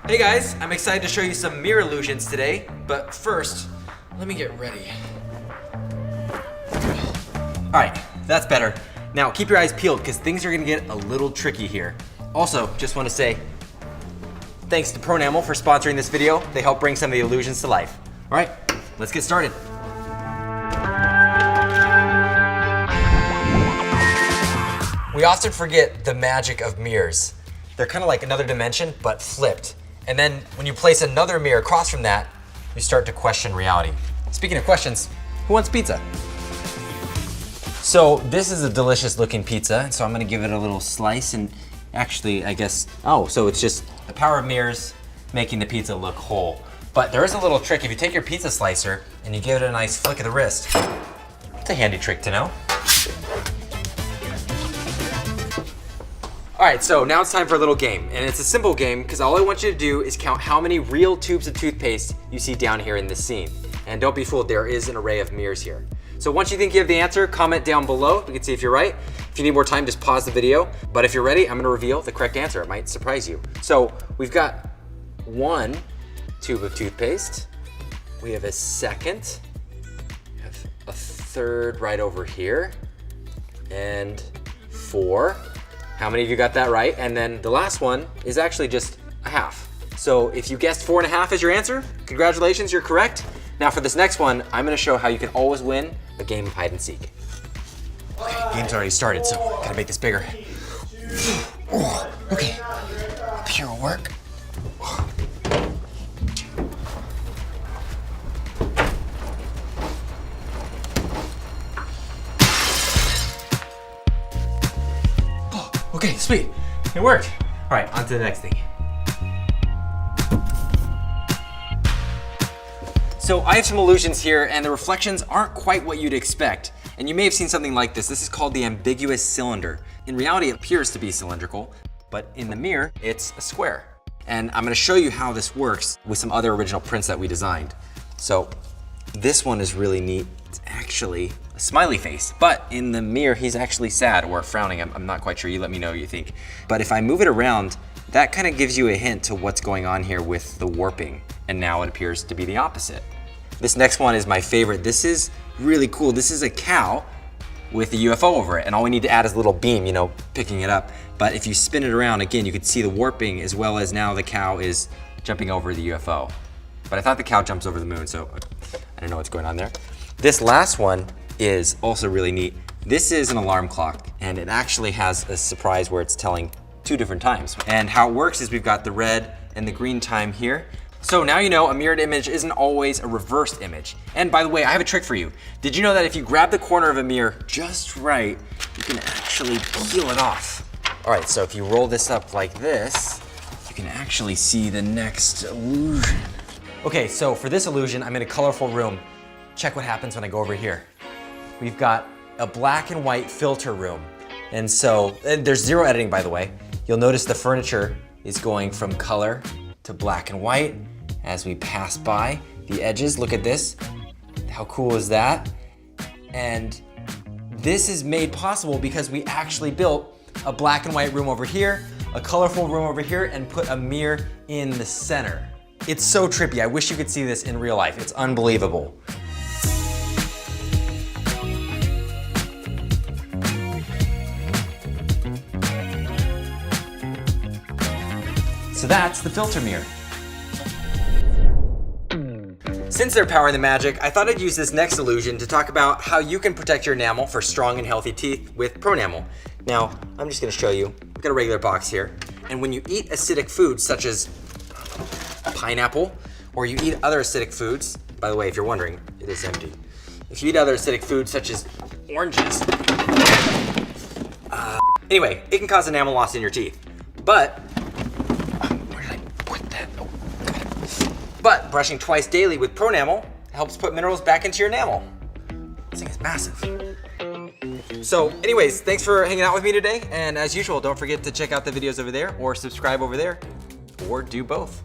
Hey guys, I'm excited to show you some mirror illusions today, but first, let me get ready. All right, that's better. Now keep your eyes peeled because things are gonna get a little tricky here. Also, just wanna say, thanks to Pronamel for sponsoring this video. They help bring some of the illusions to life. All right, let's get started. We often forget the magic of mirrors. They're kind of like another dimension, but flipped. And then when you place another mirror across from that, you start to question reality. Speaking of questions, who wants pizza? So this is a delicious looking pizza, so I'm gonna give it a little slice and actually, I guess, so it's just the power of mirrors making the pizza look whole. But there is a little trick. If you take your pizza slicer and you give it a nice flick of the wrist, it's a handy trick to know. All right, so now it's time for a little game, and it's a simple game because all I want you to do is count how many real tubes of toothpaste you see down here in this scene. And don't be fooled, there is an array of mirrors here. So once you think you have the answer, comment down below. We can see if you're right. If you need more time, just pause the video. But if you're ready, I'm gonna reveal the correct answer. It might surprise you. So we've got one tube of toothpaste. We have a second. We have a third right over here. And 4. How many of you got that right? And then the last one is actually just a half. So if you guessed 4.5 as your answer, congratulations, you're correct. Now for this next one, I'm gonna show how you can always win a game of hide and seek. Okay, game's already started, so gotta make this bigger. Okay, up here will work. Okay, sweet, it worked. All right, on to the next thing. So I have some illusions here and the reflections aren't quite what you'd expect. And you may have seen something like this. This is called the ambiguous cylinder. In reality, it appears to be cylindrical, but in the mirror, it's a square. And I'm gonna show you how this works with some other original prints that we designed. So this one is really neat. It's actually a smiley face, but in the mirror, he's actually sad or frowning. I'm not quite sure. You let me know what you think. But if I move it around, that kind of gives you a hint to what's going on here with the warping. And now it appears to be the opposite. This next one is my favorite. This is really cool. This is a cow with a UFO over it. And all we need to add is a little beam, picking it up. But if you spin it around, again, you can see the warping as well as now the cow is jumping over the UFO. But I thought the cow jumps over the moon, so I don't know what's going on there. This last one is also really neat. This is an alarm clock, and it actually has a surprise where it's telling 2 different times. And how it works is we've got the red and the green time here. So now you know a mirrored image isn't always a reversed image. And by the way, I have a trick for you. Did you know that if you grab the corner of a mirror just right, you can actually peel it off? All right, so if you roll this up like this, you can actually see the next illusion. Okay, so for this illusion, I'm in a colorful room. Check what happens when I go over here. We've got a black and white filter room. And there's 0 editing, by the way. You'll notice the furniture is going from color to black and white as we pass by the edges. Look at this. How cool is that? And this is made possible because we actually built a black and white room over here, a colorful room over here, and put a mirror in the center. It's so trippy. I wish you could see this in real life. It's unbelievable. So that's the filter mirror. Since they're powering the magic, I thought I'd use this next illusion to talk about how you can protect your enamel for strong and healthy teeth with Pronamel. Now, I'm just gonna show you. We've got a regular box here. And when you eat acidic foods such as pineapple, or you eat other acidic foods, by the way, if you're wondering, it is empty. If you eat other acidic foods such as oranges, anyway, it can cause enamel loss in your teeth. But brushing twice daily with Pronamel helps put minerals back into your enamel. This thing is massive. So anyways, thanks for hanging out with me today. And as usual, don't forget to check out the videos over there or subscribe over there or do both.